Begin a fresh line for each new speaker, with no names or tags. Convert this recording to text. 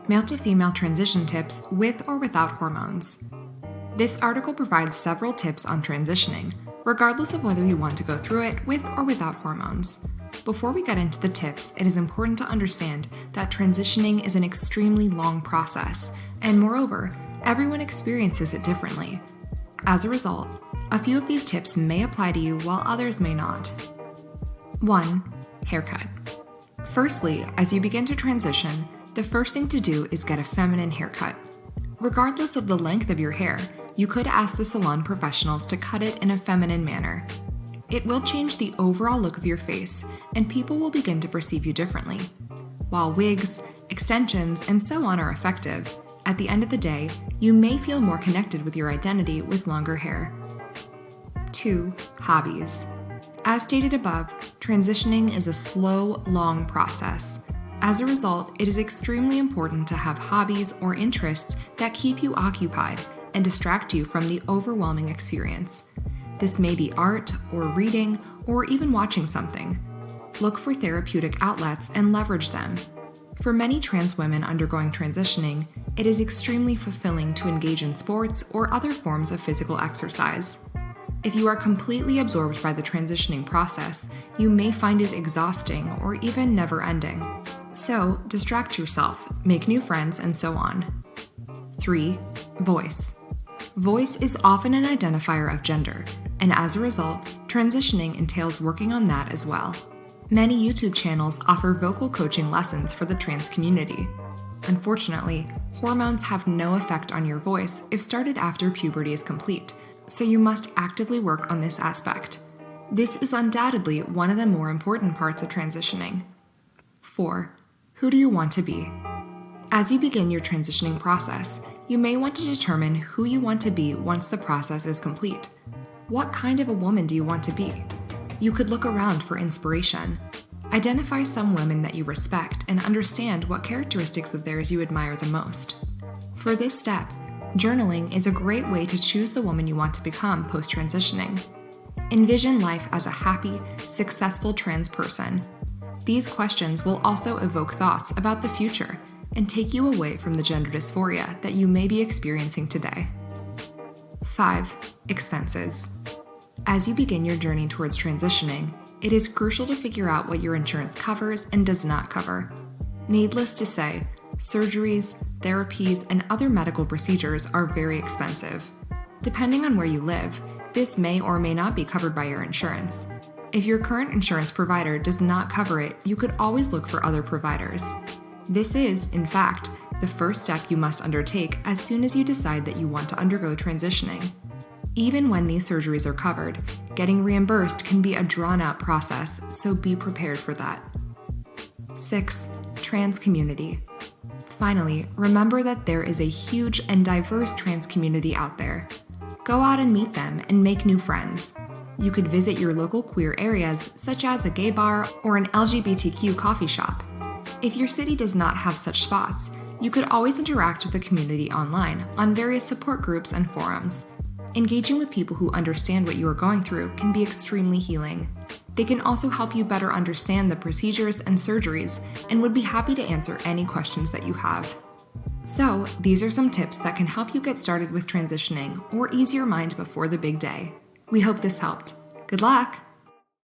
Male to Female Transition Tips with or without Hormones. This article provides several tips on transitioning, regardless of whether you want to go through it with or without hormones. Before we get into the tips, it is important to understand that transitioning is an extremely long process, and moreover, everyone experiences it differently. As a result, a few of these tips may apply to you while others may not. 1. Haircut. Firstly, as you begin to transition, the first thing to do is get a feminine haircut. Regardless of the length of your hair, you could ask the salon professionals to cut it in a feminine manner. It will change the overall look of your face, and people will begin to perceive you differently. While wigs, extensions, and so on are effective, at the end of the day, you may feel more connected with your identity with longer hair. 2. Hobbies. As stated above, transitioning is a slow, long process. As a result, it is extremely important to have hobbies or interests that keep you occupied and distract you from the overwhelming experience. This may be art or reading or even watching something. Look for therapeutic outlets and leverage them. For many trans women undergoing transitioning, it is extremely fulfilling to engage in sports or other forms of physical exercise. If you are completely absorbed by the transitioning process, you may find it exhausting or even never-ending. So, distract yourself, make new friends, and so on. 3. Voice. Voice is often an identifier of gender, and as a result, transitioning entails working on that as well. Many YouTube channels offer vocal coaching lessons for the trans community. Unfortunately, hormones have no effect on your voice if started after puberty is complete, so you must actively work on this aspect. This is undoubtedly one of the more important parts of transitioning. 4. Who do you want to be? As you begin your transitioning process, you may want to determine who you want to be once the process is complete. What kind of a woman do you want to be? You could look around for inspiration. Identify some women that you respect and understand what characteristics of theirs you admire the most. For this step, journaling is a great way to choose the woman you want to become post-transitioning. Envision life as a happy, successful trans person. These questions will also evoke thoughts about the future and take you away from the gender dysphoria that you may be experiencing today. 5. Expenses. As you begin your journey towards transitioning, it is crucial to figure out what your insurance covers and does not cover. Needless to say, surgeries, therapies, and other medical procedures are very expensive. Depending on where you live, this may or may not be covered by your insurance. If your current insurance provider does not cover it, you could always look for other providers. This is, in fact, the first step you must undertake as soon as you decide that you want to undergo transitioning. Even when these surgeries are covered, getting reimbursed can be a drawn-out process, so be prepared for that. 6. Trans community. Finally, remember that there is a huge and diverse trans community out there. Go out and meet them and make new friends. You could visit your local queer areas, such as a gay bar or an LGBTQ coffee shop. If your city does not have such spots, you could always interact with the community online on various support groups and forums. Engaging with people who understand what you are going through can be extremely healing. They can also help you better understand the procedures and surgeries and would be happy to answer any questions that you have. So, these are some tips that can help you get started with transitioning or ease your mind before the big day. We hope this helped. Good luck!